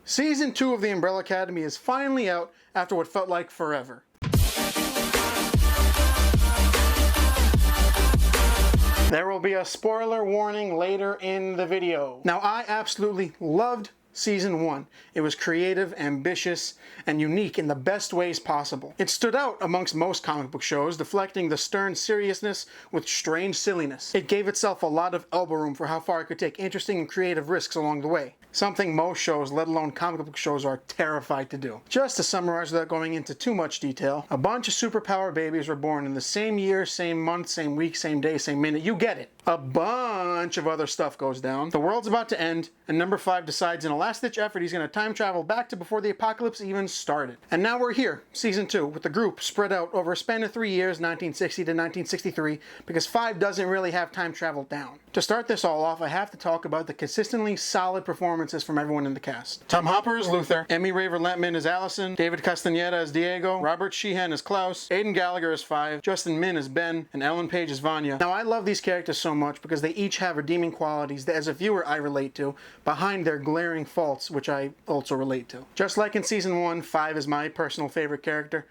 Season 2 of The Umbrella Academy is finally out after what felt like forever. There will be a spoiler warning later in the video. Now, I absolutely loved Season 1. It was creative, ambitious, and unique in the best ways possible. It stood out amongst most comic book shows, deflecting the stern seriousness with strange silliness. It gave itself a lot of elbow room for how far it could take interesting and creative risks along the way. Something most shows, let alone comic book shows, are terrified to do. Just to summarize without going into too much detail, a bunch of superpower babies were born in the same year, same month, same week, same day, same minute. You get it. A bunch of other stuff goes down. The world's about to end, and number 5 decides in a last-ditch effort he's going to time travel back to before the apocalypse even started. And now we're here, Season 2, with the group spread out over a span of 3 years, 1960 to 1963, because 5 doesn't really have time travel down. To start this all off, I have to talk about the consistently solid performances from everyone in the cast. Tom Hopper as Luther, Emmy Raver Lampman as Allison, David Castaneda as Diego, Robert Sheehan as Klaus, Aidan Gallagher as 5, Justin Min as Ben, and Ellen Page as Vanya. Now, I love these characters so much because they each have redeeming qualities that as a viewer I relate to, behind their glaring faults which I also relate to. Just like in Season 1, 5 is my personal favorite character.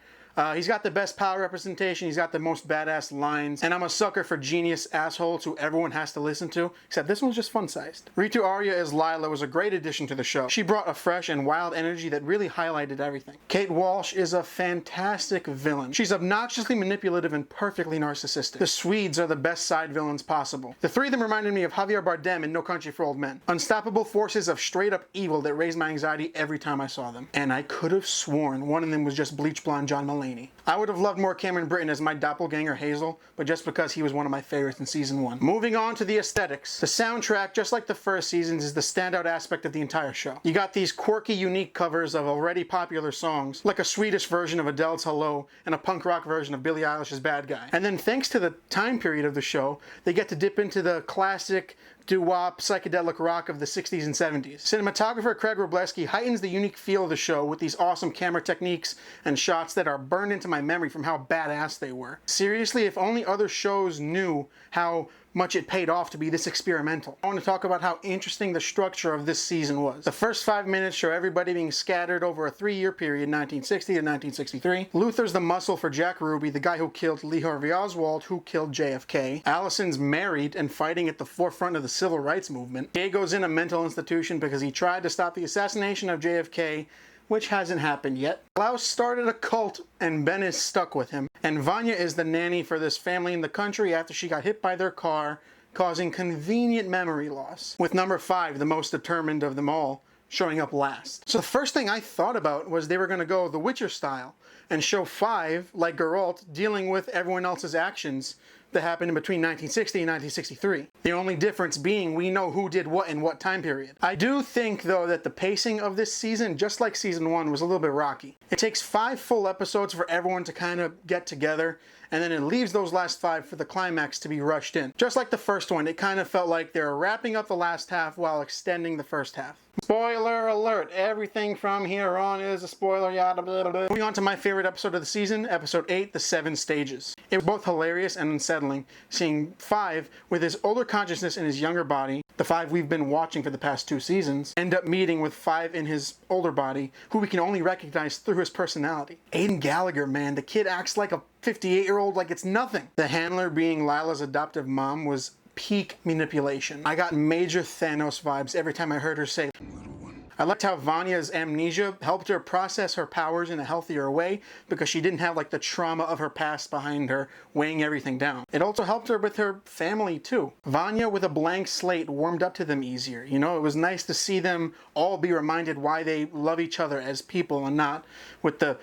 He's got the best power representation, he's got the most badass lines, and I'm a sucker for genius assholes who everyone has to listen to, except this one's just fun-sized. Ritu Arya as Lila was a great addition to the show. She brought a fresh and wild energy that really highlighted everything. Kate Walsh is a fantastic villain. She's obnoxiously manipulative and perfectly narcissistic. The Swedes are the best side villains possible. The three of them reminded me of Javier Bardem in No Country for Old Men. Unstoppable forces of straight-up evil that raised my anxiety every time I saw them. And I could have sworn one of them was just bleach blonde John Mulaney. I would have loved more Cameron Britton as my doppelganger Hazel, but just because he was one of my favorites in Season 1. Moving on to the aesthetics. The soundtrack, just like the first seasons, is the standout aspect of the entire show. You got these quirky, unique covers of already popular songs, like a Swedish version of Adele's Hello and a punk rock version of Billie Eilish's Bad Guy. And then thanks to the time period of the show, they get to dip into the classic doo-wop psychedelic rock of the 60s and 70s. Cinematographer Craig Robleski heightens the unique feel of the show with these awesome camera techniques and shots that are burned into my memory from how badass they were. Seriously, if only other shows knew how much it paid off to be this experimental. I want to talk about how interesting the structure of this season was. The first 5 minutes show everybody being scattered over a 3-year period, 1960 to 1963. Luther's the muscle for Jack Ruby, the guy who killed Lee Harvey Oswald, who killed JFK. Allison's married and fighting at the forefront of the civil rights movement. Diego's in a mental institution because he tried to stop the assassination of JFK, which hasn't happened yet. Klaus started a cult and Ben is stuck with him. And Vanya is the nanny for this family in the country after she got hit by their car, causing convenient memory loss. With number 5, the most determined of them all, showing up last. So the first thing I thought about was they were going to go The Witcher style and show 5, like Geralt, dealing with everyone else's actions that happened in between 1960 and 1963. The only difference being we know who did what in what time period. I do think, though, that the pacing of this season, just like Season 1, was a little bit rocky. It takes 5 full episodes for everyone to kind of get together, and then it leaves those last 5 for the climax to be rushed in. Just like the first one, it kind of felt like they were wrapping up the last half while extending the first half. Spoiler alert, everything from here on is a spoiler, yada blah blah blah. Moving on to my favorite episode of the season, episode 8, The 7 Stages. It was both hilarious and unsettling, seeing 5 with his older consciousness in his younger body, the 5 we've been watching for the past 2 seasons, end up meeting with 5 in his older body, who we can only recognize through his personality. Aidan Gallagher, man, the kid acts like a 58-year-old like it's nothing. The handler being Lila's adoptive mom was peak manipulation. I got major Thanos vibes every time I heard her say, "Little one." I liked how Vanya's amnesia helped her process her powers in a healthier way because she didn't have like the trauma of her past behind her weighing everything down. It also helped her with her family too. Vanya with a blank slate warmed up to them easier. You know, it was nice to see them all be reminded why they love each other as people and not with the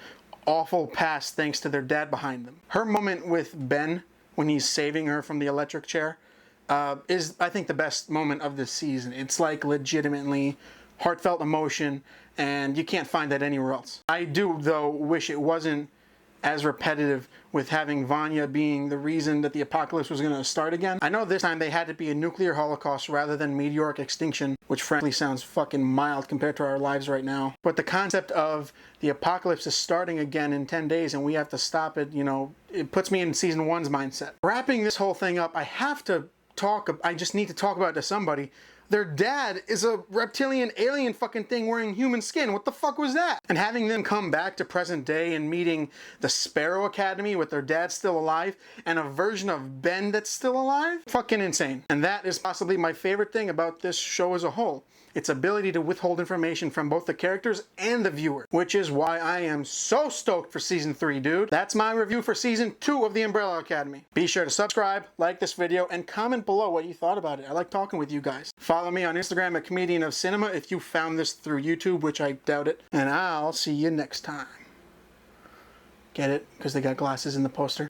awful past thanks to their dad behind them. Her moment with Ben when he's saving her from the electric chair is, I think, the best moment of this season. It's like legitimately heartfelt emotion, and you can't find that anywhere else. I do, though, wish it wasn't as repetitive with having Vanya being the reason that the apocalypse was going to start again. I know this time they had to be a nuclear holocaust rather than meteoric extinction, which frankly sounds fucking mild compared to our lives right now. But the concept of the apocalypse is starting again in 10 days and we have to stop it, you know, it puts me in Season 1's mindset. Wrapping this whole thing up, I just need to talk about it to somebody. Their dad is a reptilian alien fucking thing wearing human skin. What the fuck was that? And having them come back to present day and meeting the Sparrow Academy with their dad still alive and a version of Ben that's still alive? Fucking insane. And that is possibly my favorite thing about this show as a whole. Its ability to withhold information from both the characters and the viewer, which is why I am so stoked for Season 3, dude. That's my review for Season 2 of The Umbrella Academy. Be sure to subscribe, like this video, and comment below what you thought about it. I like talking with you guys. Follow me on Instagram at Comedian of Cinema if you found this through YouTube, which I doubt it. And I'll see you next time. Get it? Because they got glasses in the poster.